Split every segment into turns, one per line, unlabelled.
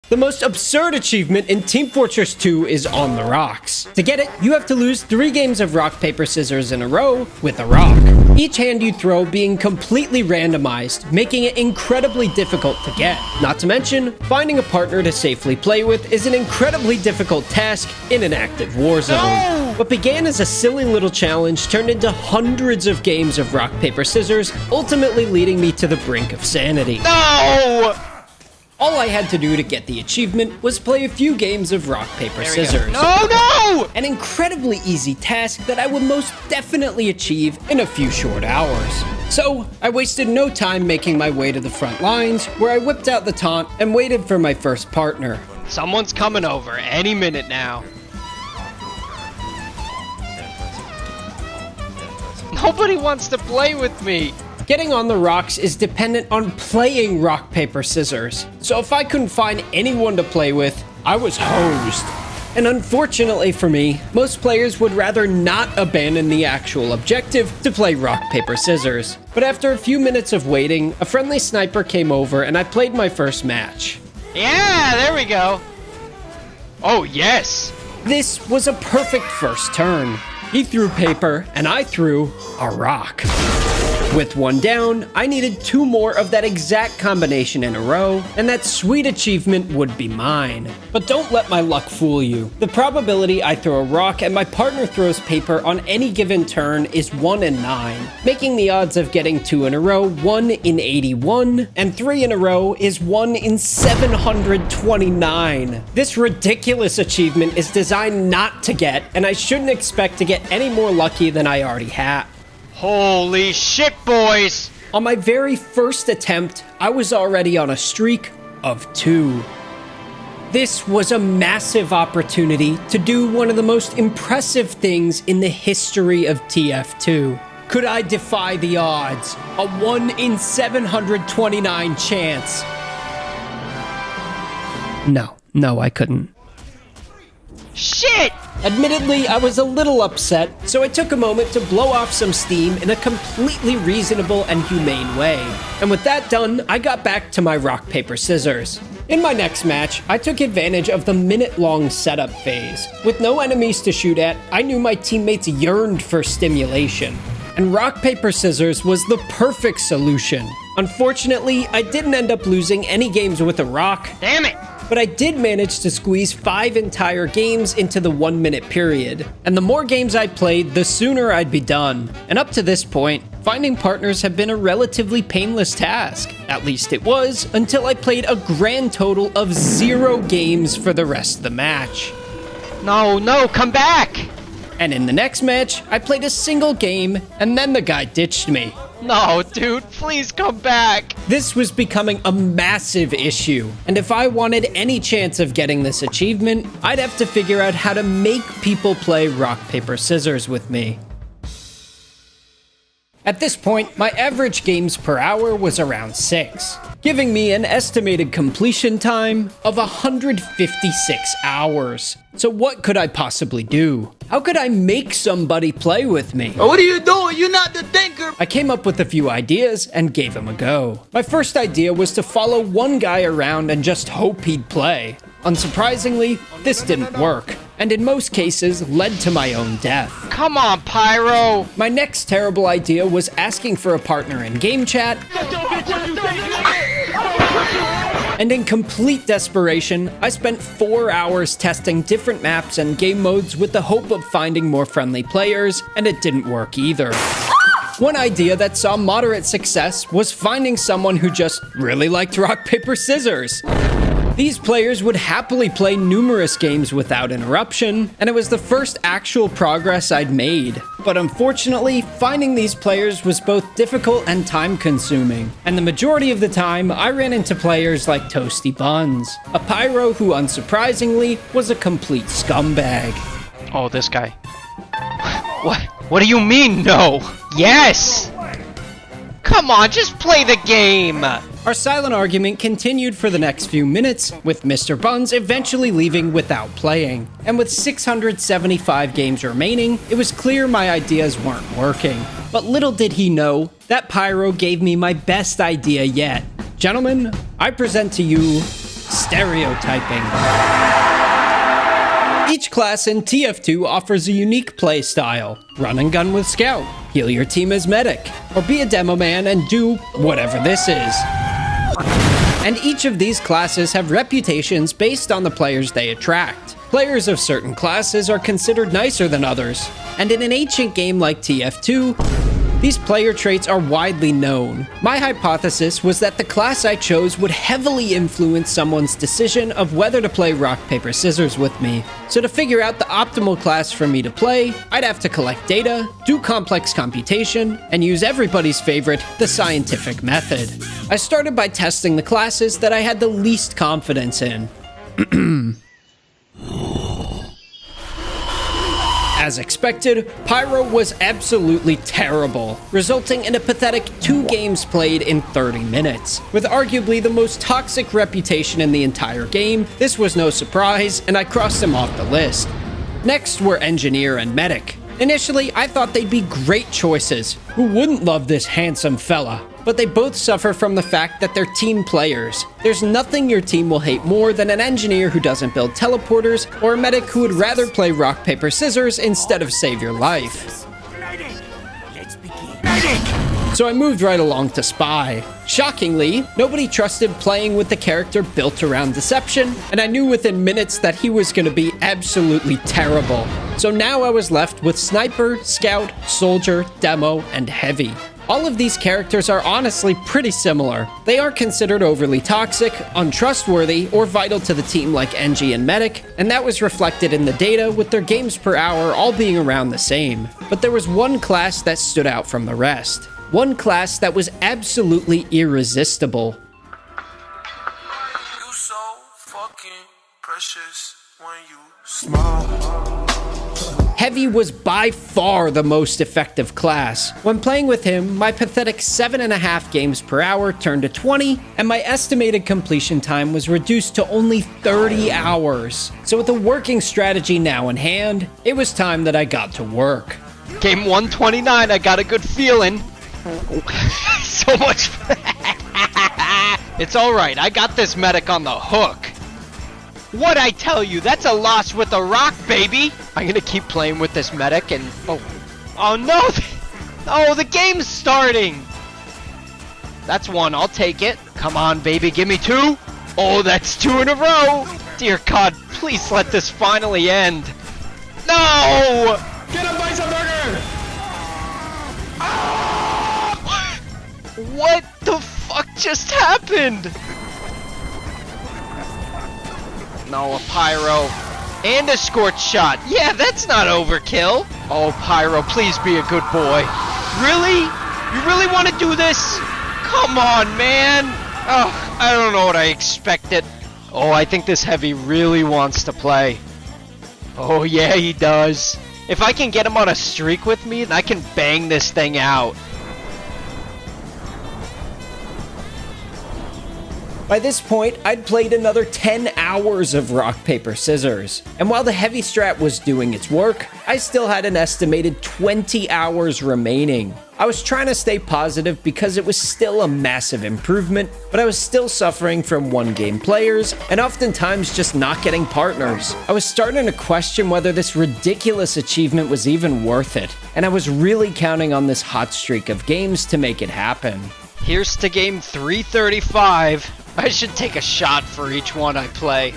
The most absurd achievement in Team Fortress 2 is on the rocks. To get it, you have to lose 3 games of rock, paper, scissors in a row with a rock. Each hand you throw being completely randomized, making it incredibly difficult to get. Not to mention, finding a partner to safely play with is an incredibly difficult task in an active war zone. No! What began as a silly little challenge turned into hundreds of games of rock, paper, scissors, ultimately leading me to the brink of sanity.
No!
All I had to do to get the achievement was play a few games of rock, paper, scissors.
No!
An incredibly easy task that I would most definitely achieve in a few short hours. So, I wasted no time making my way to the front lines, where I whipped out the taunt and waited for my first partner.
Someone's coming over any minute now. Nobody wants to play with me.
Getting on the rocks is dependent on playing rock, paper, scissors. So if I couldn't find anyone to play with, I was hosed. And unfortunately for me, most players would rather not abandon the actual objective to play rock, paper, scissors. But after a few minutes of waiting, a friendly sniper came over and I played my first match.
Yeah, there we go. Oh, yes.
This was a perfect first turn. He threw paper and I threw a rock. With one down, I needed 2 more of that exact combination in a row, and that sweet achievement would be mine. But don't let my luck fool you. The probability I throw a rock and my partner throws paper on any given turn is 1 in 9, making the odds of getting 2 in a row 1 in 81, and 3 in a row is 1 in 729. This ridiculous achievement is designed not to get, and I shouldn't expect to get any more lucky than I already have.
Holy shit, boys!
On my very first attempt, I was already on a streak of 2. This was a massive opportunity to do one of the most impressive things in the history of TF2. Could I defy the odds? A 1 in 729 chance. No, I couldn't.
Shit!
Admittedly, I was a little upset, so I took a moment to blow off some steam in a completely reasonable and humane way. And with that done, I got back to my rock, paper, scissors. In my next match, I took advantage of the minute-long setup phase. With no enemies to shoot at, I knew my teammates yearned for stimulation. And rock, paper, scissors was the perfect solution. Unfortunately, I didn't end up losing any games with a rock.
Damn it!
But I did manage to squeeze 5 entire games into the 1-minute period. And the more games I played, the sooner I'd be done. And up to this point, finding partners have been a relatively painless task. At least it was, until I played a grand total of 0 games for the rest of the match.
No, come back!
And in the next match, I played a single game, and then the guy ditched me.
No, dude, please come back!
This was becoming a massive issue, and if I wanted any chance of getting this achievement, I'd have to figure out how to make people play rock, paper, scissors with me. At this point, my average games per hour was around 6, giving me an estimated completion time of 156 hours. So what could I possibly do? How could I make somebody play with me?
What are you doing? You're not the thinker.
I came up with a few ideas and gave them a go. My first idea was to follow one guy around and just hope he'd play. Unsurprisingly, this didn't work, and in most cases led to my own death.
Come on, Pyro!
My next terrible idea was asking for a partner in game chat, and in complete desperation, I spent 4 hours testing different maps and game modes with the hope of finding more friendly players, and it didn't work either. One idea that saw moderate success was finding someone who just really liked rock, paper, scissors. These players would happily play numerous games without interruption, and it was the first actual progress I'd made. But unfortunately, finding these players was both difficult and time-consuming, and the majority of the time, I ran into players like Toasty Buns, a Pyro who, unsurprisingly, was a complete scumbag.
Oh, this guy. What do you mean, no? Yes! Come on, just play the game!
Our silent argument continued for the next few minutes, with Mr. Buns eventually leaving without playing. And with 675 games remaining, it was clear my ideas weren't working. But little did he know, that Pyro gave me my best idea yet. Gentlemen, I present to you stereotyping. Each class in TF2 offers a unique play style. Run and gun with Scout, heal your team as Medic, or be a Demoman and do whatever this is. And each of these classes have reputations based on the players they attract. Players of certain classes are considered nicer than others, and in an ancient game like TF2, these player traits are widely known. My hypothesis was that the class I chose would heavily influence someone's decision of whether to play rock, paper, scissors with me. So to figure out the optimal class for me to play, I'd have to collect data, do complex computation, and use everybody's favorite, the scientific method. I started by testing the classes that I had the least confidence in. As expected, Pyro was absolutely terrible, resulting in a pathetic 2 games played in 30 minutes. With arguably the most toxic reputation in the entire game, this was no surprise, and I crossed him off the list. Next were Engineer and Medic. Initially, I thought they'd be great choices. Who wouldn't love this handsome fella? But they both suffer from the fact that they're team players. There's nothing your team will hate more than an engineer who doesn't build teleporters, or a medic who would rather play rock, paper, scissors instead of save your life. So I moved right along to Spy. Shockingly, nobody trusted playing with the character built around deception, and I knew within minutes that he was going to be absolutely terrible. So now I was left with Sniper, Scout, Soldier, Demo, and Heavy. All of these characters are honestly pretty similar. They aren't considered overly toxic, untrustworthy, or vital to the team like Engie and Medic, and that was reflected in the data with their games per hour all being around the same. But there was one class that stood out from the rest. One class that was absolutely irresistible.
You so fucking precious when you smile.
Heavy was by far the most effective class. When playing with him, my pathetic 7.5 games per hour turned to 20, and my estimated completion time was reduced to only 30 hours. So with a working strategy now in hand, it was time that I got to work.
Game 129, I got a good feeling. So much. It's alright, I got this medic on the hook. What'd I tell you? That's a loss with a rock, baby! I'm gonna keep playing with this medic and... Oh no! Oh, the game's starting! That's 1, I'll take it. Come on, baby, give me 2! Oh, that's 2 in a row! Dear God, please let this finally end. No!
Get a bison burger!
What the fuck just happened? No, a Pyro. And a scorch shot. Yeah, that's not overkill. Oh, Pyro, please be a good boy. Really? You really want to do this? Come on, man. Oh, I don't know what I expected. Oh, I think this Heavy really wants to play. Oh, yeah, he does. If I can get him on a streak with me, then I can bang this thing out.
By this point, I'd played another 10 hours of rock, paper, scissors. And while the Heavy strat was doing its work, I still had an estimated 20 hours remaining. I was trying to stay positive because it was still a massive improvement, but I was still suffering from one-game players and oftentimes just not getting partners. I was starting to question whether this ridiculous achievement was even worth it, and I was really counting on this hot streak of games to make it happen.
Here's to game 335. I should take a shot for each one I play.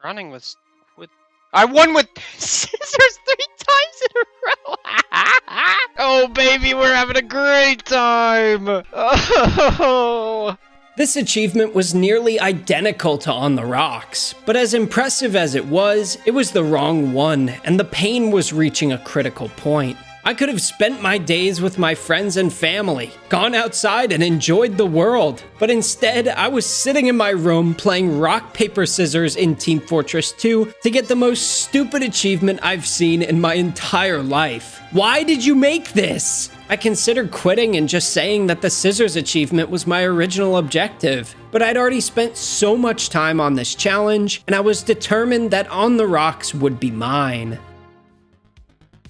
Running with... I won with scissors 3 times in a row! Oh baby, we're having a great time! Oh.
This achievement was nearly identical to On the Rocks, but as impressive as it was the wrong one, and the pain was reaching a critical point. I could have spent my days with my friends and family, gone outside and enjoyed the world, but instead I was sitting in my room playing rock, paper, scissors in Team Fortress 2 to get the most stupid achievement I've seen in my entire life. Why did you make this? I considered quitting and just saying that the scissors achievement was my original objective, but I'd already spent so much time on this challenge, and I was determined that On the Rocks would be mine.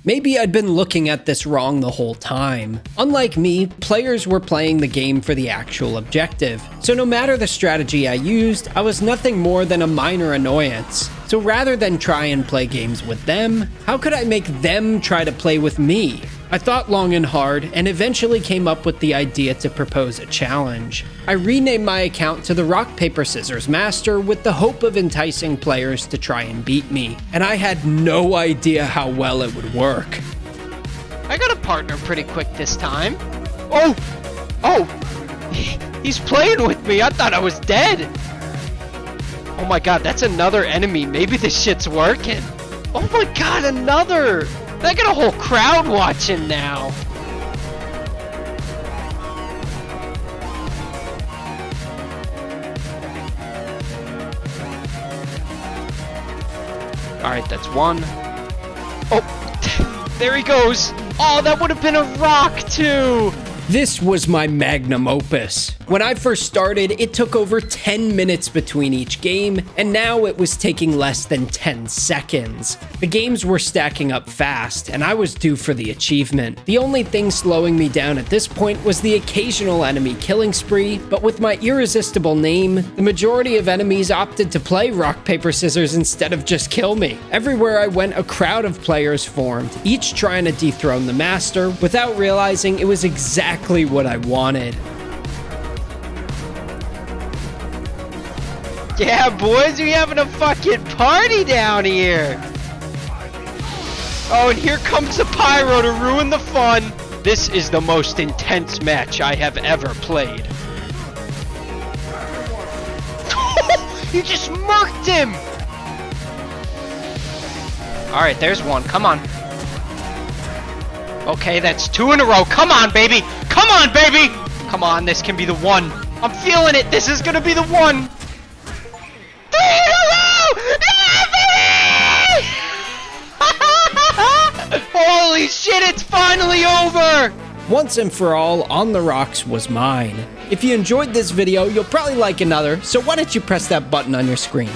Maybe I'd been looking at this wrong the whole time. Unlike me, players were playing the game for the actual objective. So no matter the strategy I used, I was nothing more than a minor annoyance. So rather than try and play games with them, how could I make them try to play with me? I thought long and hard and eventually came up with the idea to propose a challenge. I renamed my account to the Rock Paper Scissors Master with the hope of enticing players to try and beat me, and I had no idea how well it would work.
I got a partner pretty quick this time. Oh! Oh! He's playing with me! I thought I was dead! Oh my god, that's another enemy. Maybe this shit's working. Oh my god, another! I got a whole crowd watching now. Alright, that's one. Oh, there he goes. Oh, that would have been a rock too.
This was my magnum opus. When I first started, it took over 10 minutes between each game, and now it was taking less than 10 seconds. The games were stacking up fast, and I was due for the achievement. The only thing slowing me down at this point was the occasional enemy killing spree, but with my irresistible name, the majority of enemies opted to play rock, paper, scissors instead of just kill me. Everywhere I went, a crowd of players formed, each trying to dethrone the master, without realizing it was exactly what I wanted.
Yeah, boys, we having a fucking party down here. Oh, and here comes the Pyro to ruin the fun. This is the most intense match I have ever played. You just murked him. All right, there's one. Come on. Okay, that's two in a row. Come on, baby. Come on, baby. Come on, this can be the one. I'm feeling it. This is gonna be the one. 3 in a row! Holy shit, it's finally over!
Once and for all, On the Rocks was mine. If you enjoyed this video, you'll probably like another, so why don't you press that button on your screen?